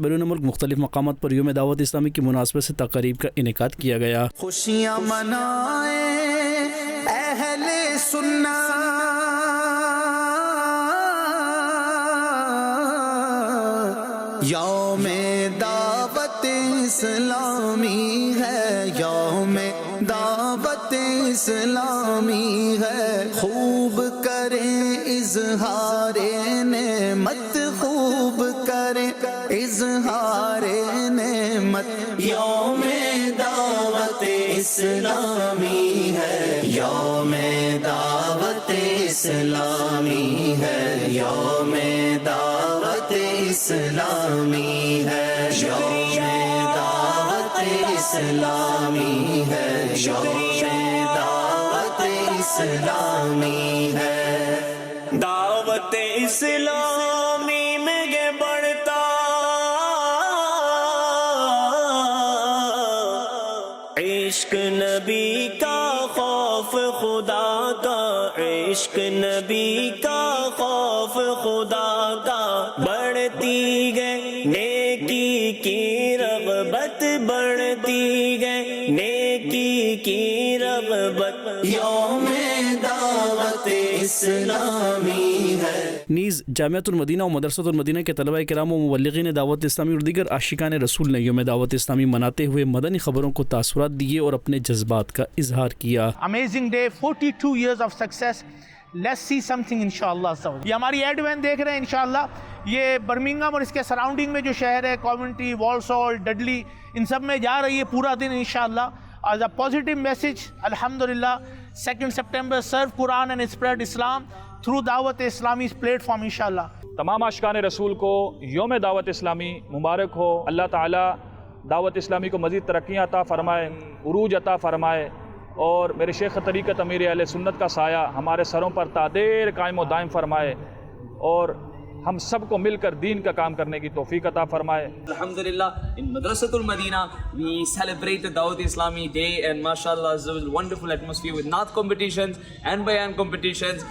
بیرون ملک مختلف مقامات پر یوم دعوت اسلامی کی مناسبت سے تقریب کا انعقاد کیا گیا۔ خوشیاں منائیں اہل سنت، یوم دعوت اسلامی ہے، یوم دعوت اسلامی ہے، خوب کریں اظہار نعمت، خوب کریں اظہار نعمت، یوم دعوت اسلامی ہے، یوم دعوت اسلامی ہے، یوم دعوت اسلامی ہے، یوم دعوت اسلامی ہے، یوم دعوت اسلامی ہے۔ دعوت اسلامی میں یہ بڑھتا عشق نبی کا، خوف خدا کا، عشق نبی کا، خوف خدا کا، بڑھتی گئے نیکی کی رغبت، بڑھتی گئے نیکی کی رغبت، یوم دعوت اسلامی ہے۔ نیز جامعۃ المدینہ و مدرسۃ المدینہ کے طلبہ کرام و مبلغین دعوت اسلامی اور دیگر عاشقان رسول نے یوم دعوت اسلامی مناتے ہوئے مدنی خبروں کو تاثرات دیے اور اپنے جذبات کا اظہار کیا۔ Amazing day, 42 years of success. Let's see something inshallah. یہ ہماری ایڈ وین دیکھ رہے ہیں انشاءاللہ، یہ برمنگھم اور اس کے سراؤنڈنگ میں جو شہر ہے، کوونٹری، والسال، ڈڈلی، ان سب میں جا رہی ہے پورا دن انشاءاللہ as a positive message. الحمدللہ 2 September serve Quran and spread Islam through دعوت اسلامی پلیٹ فارم انشاءاللہ۔ تمام عاشقان رسول کو یوم دعوت اسلامی مبارک ہو۔ اللہ تعالیٰ دعوت اسلامی کو مزید ترقیاں عطا فرمائے، عروج عطا فرمائے، اور میرے شیخ طریقت امیر اہل سنت کا سایہ ہمارے سروں پر تا دیر قائم و دائم فرمائے، اور ہم سب کو مل کر دین کا کام کرنے کی توفیق عطا فرمائے۔ Alhamdulillah, in Madrasatul Madina, we celebrated Dawat Islami Day, and mashallah, it was a wonderful atmosphere with Naat competitions and Bayan competitions.